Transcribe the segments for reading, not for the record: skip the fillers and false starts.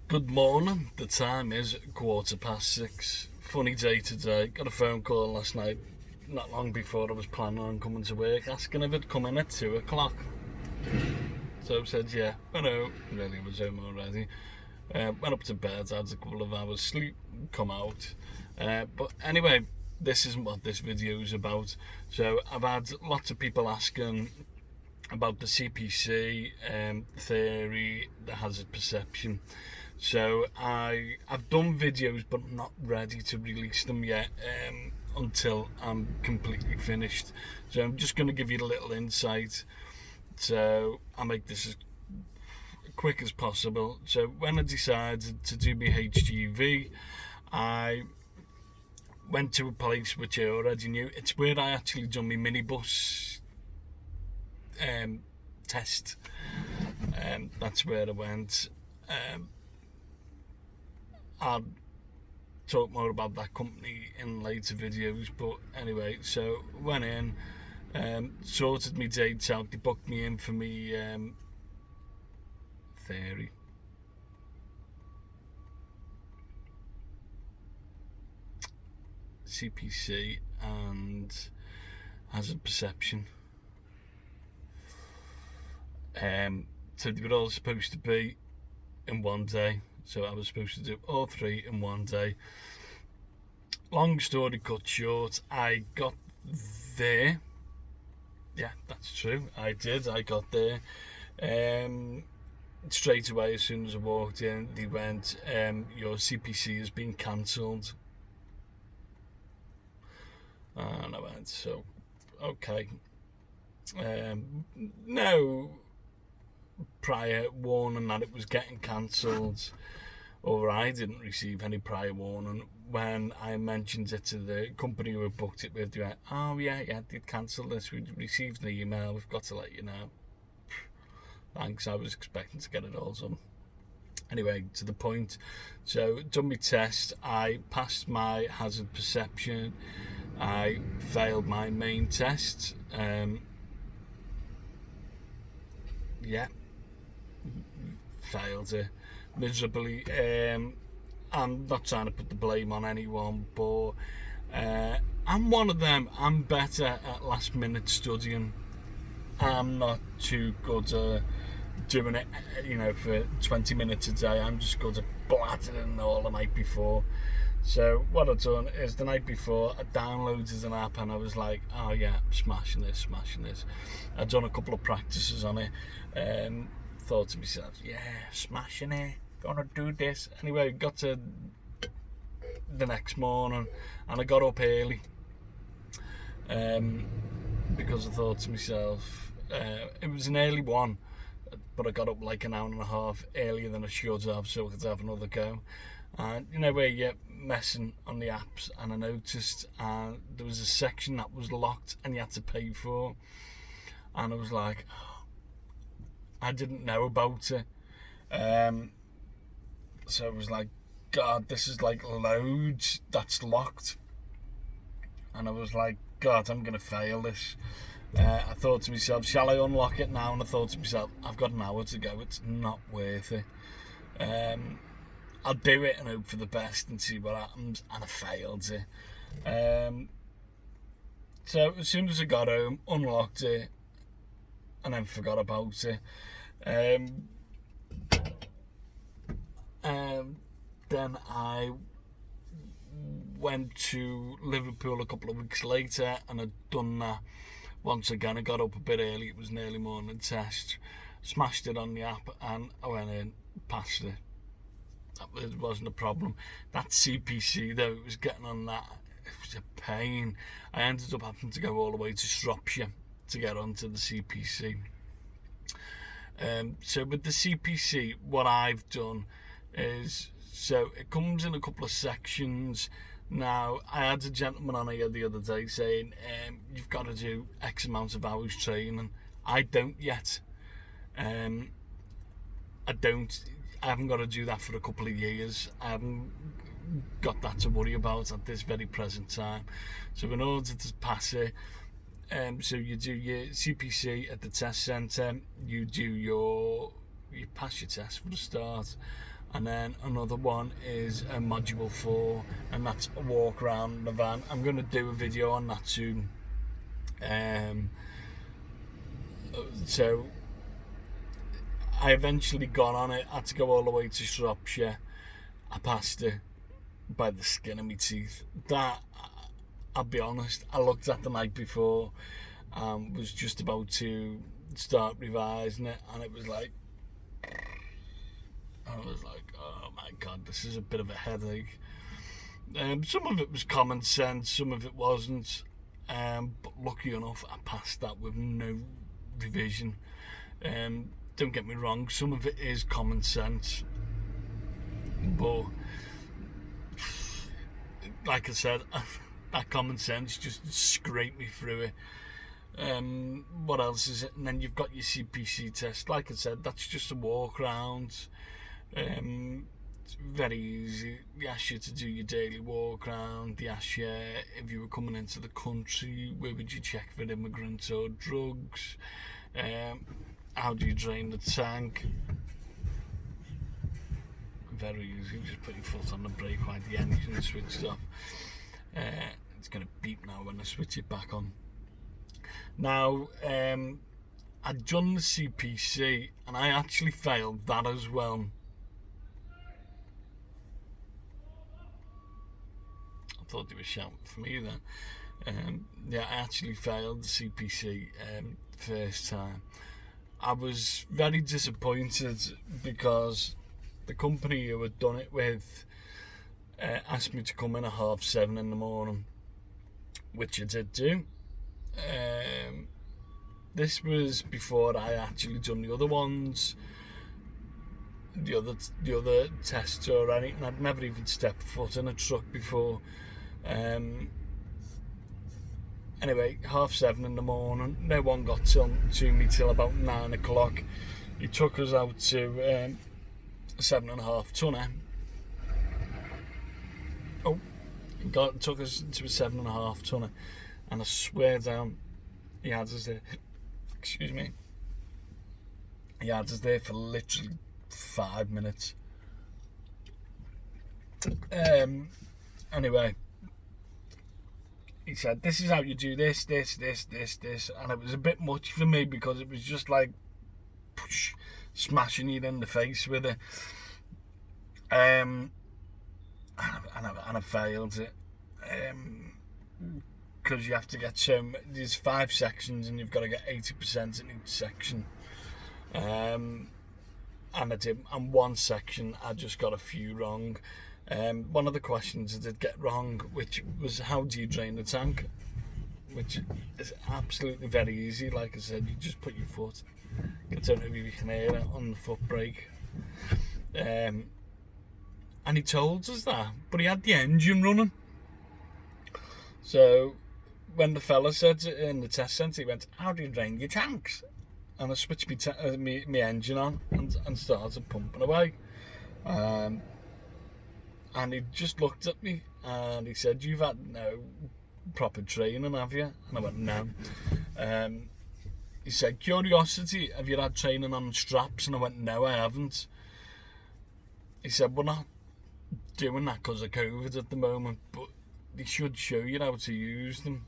Good morning. The time is 6:15. Funny day today. Got a phone call last night, not long before I was planning on coming to work, asking if I'd come in at 2 o'clock. So I said yeah. I know, really was home already. Went up to bed, had a couple of hours sleep, come out. But anyway, this isn't what this video is about. So I've had lots of people asking about the CPC theory, the hazard perception. So I've done videos, but I'm not ready to release them yet until I'm completely finished. So I'm just going to give you a little insight. So I'll make this as quick as possible. So when I decided to do my HGV, I went to a place which I already knew. It's where I actually done my minibus test. That's where I went. I'll talk more about that company in later videos, but anyway, so went in, sorted my dates out, they booked me in for me theory. CPC and hazard perception. So they were all supposed to be in one day. So I was supposed to do all three in one day. Long story cut short, I got there. Yeah, that's true. I did. I got there. Straight away, as soon as I walked in, they went, your CPC has been cancelled. And I went, so, okay. No prior warning that it was getting cancelled, or I didn't receive any prior warning. When I mentioned it to the company who had booked it with, they went, oh yeah, they'd cancelled this, we received an email, we've got to let you know. Thanks, I was expecting to get it all done. Anyway, to the point. So done my test, I passed my hazard perception, I failed my main test. Failed it miserably. I'm not trying to put the blame on anyone, but I'm one of them. I'm better at last minute studying. I'm not too good at doing it, for 20 minutes a day. I'm just good at blattering all the night before. So what I've done is the night before I downloaded an app and I was like, oh yeah, I'm smashing this. I'd done a couple of practices on it. Thought to myself, yeah, smashing it, gonna do this. Anyway, got to the next morning and I got up early because I thought to myself, it was an early one, but I got up like an hour and a half earlier than I should have, so I could have another go. And where you're messing on the apps, and I noticed there was a section that was locked and you had to pay for, and I was like, I didn't know about it. So I was like, God, this is like loads that's locked. And I was like, God, I'm going to fail this. I thought to myself, shall I unlock it now? And I thought to myself, I've got an hour to go. It's not worth it. I'll do it and hope for the best and see what happens. And I failed it. So as soon as I got home, unlocked it, and then forgot about it. Then I went to Liverpool a couple of weeks later and I'd done that once again. I got up a bit early, it was an early morning test, smashed it on the app and I went in, passed it. It wasn't a problem. That CPC though, it was getting on that, it was a pain. I ended up having to go all the way to Shropshire to get onto the CPC. So with the CPC, what I've done is, so it comes in a couple of sections. Now, I had a gentleman on here the other day saying, you've got to do X amount of hours training. I don't yet. I haven't got to do that for a couple of years. I haven't got that to worry about at this very present time. So in order to pass it, so you do your CPC at the test centre, you pass your test for the start, and then another one is a module 4, and that's a walk around the van. I'm going to do a video on that soon. So I eventually got on it. I had to go all the way to Shropshire. I passed it by the skin of my teeth. That, I'll be honest, I looked at the night before, was just about to start revising it, and it was like, oh my god, this is a bit of a headache. Some of it was common sense, some of it wasn't, but lucky enough I passed that with no revision. Don't get me wrong, some of it is common sense, but like I said, that common sense just scraped me through it. What else is it? And then you've got your CPC test. Like I said, that's just a walk around. It's very easy. They ask you to do your daily walk around. They ask you if you were coming into the country, where would you check for immigrants or drugs? How do you drain the tank? Very easy. Just put your foot on the brake while the engine is switched off. It's going to beep now when I switch it back on. Now, I'd done the CPC and I actually failed that as well. I thought they were shouting for me then. Yeah, I actually failed the CPC first time. I was very disappointed because the company who had done it with asked me to come in at 7:30 in the morning, which I did do. This was before I actually done the other ones, the other tests or anything. I'd never even stepped foot in a truck before. Anyway, 7:30 in the morning. No one got to me till about 9 o'clock. He took us out to a 7.5 tonner. Took us to a 7.5 tonner, and I swear down, he had us there. Excuse me. He had us there for literally 5 minutes. Anyway, he said, "This is how you do this, and it was a bit much for me because it was just like smashing you in the face with it. And I failed it. Because you have to get there's 5 sections and you've got to get 80% in each section. And I did, and one section I just got a few wrong. One of the questions I did get wrong, which was how do you drain the tank, which is absolutely very easy. Like I said, you just put your foot, I don't know if you can hear it, on the foot brake. And he told us that, but he had the engine running. So when the fella said in the test centre, he went, "How do you drain your tanks?" And I switched my engine on and started pumping away. And he just looked at me and he said, "You've had no proper training, have you?" And I went, "No." He said, "Curiosity, have you had training on straps?" And I went, "No, I haven't." He said, "We're not doing that because of COVID at the moment, but they should show you how to use them."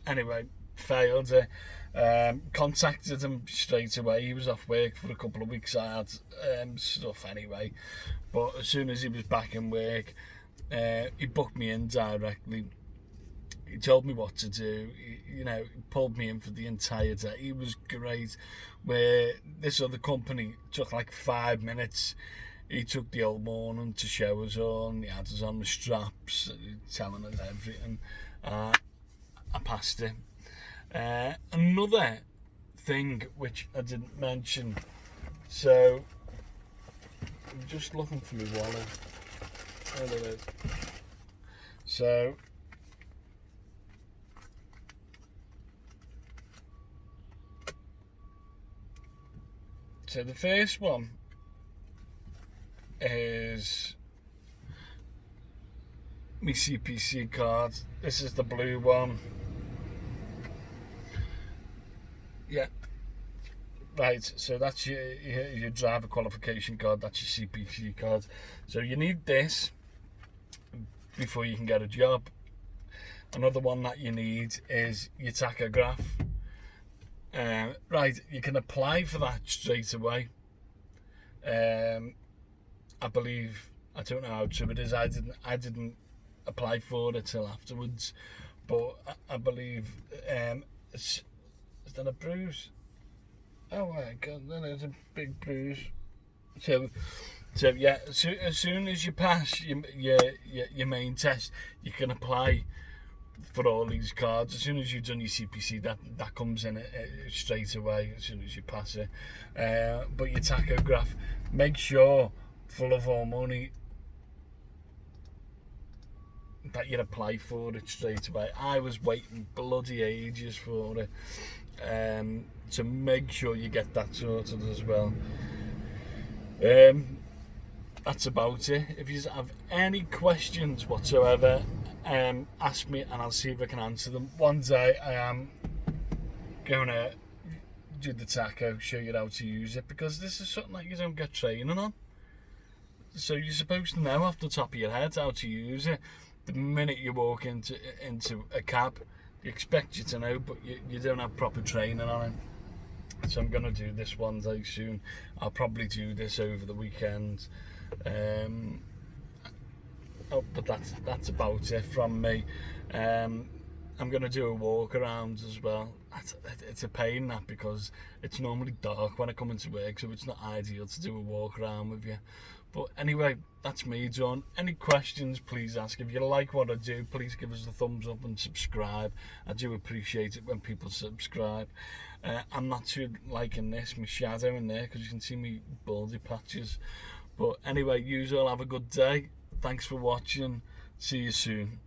Anyway, failed it. Contacted him straight away. He was off work for a couple of weeks. I had stuff anyway, but as soon as he was back in work, he booked me in directly. He told me what to do. He pulled me in for the entire day. He was great. Where this other company took like 5 minutes, he took the whole morning to show us all, and he had us on the straps, telling us everything. I passed it. Another thing which I didn't mention, so I'm just looking for my wallet. There it is. So the first one is my CPC card. This is the blue one. Yeah, Right, so that's your driver qualification card, that's your CPC card. So you need this before you can get a job. Another one that you need is your tachograph. Right, you can apply for that straight away. I believe, I don't know how true it is. I didn't apply for it till afterwards, but I believe is that a bruise? Oh my god, then it's a big bruise. So yeah, as soon as you pass your main test, you can apply for all these cards. As soon as you've done your CPC, that comes in straight away as soon as you pass it. But your tachograph, make sure full of all money that you apply for it straight away. I was waiting bloody ages for it. So make sure you get that sorted as well. That's about it. If you have any questions whatsoever, ask me and I'll see if I can answer them. One day I am going to do the tacho, show you how to use it, because this is something that you don't get training on. So you're supposed to know off the top of your head how to use it. The minute you walk into a cab, they expect you to know, but you don't have proper training on it. So I'm going to do this one day soon. I'll probably do this over the weekend. But that's about it from me. I'm going to do a walk around as well. It's a pain that, because it's normally dark when I come into work, so it's not ideal to do a walk around with you. But anyway, that's me done. Any questions, please ask. If you like what I do, please give us a thumbs up and subscribe. I do appreciate it when people subscribe. I'm not too liking this, my shadow in there, because you can see me baldy patches. But anyway, you all have a good day. Thanks for watching. See you soon.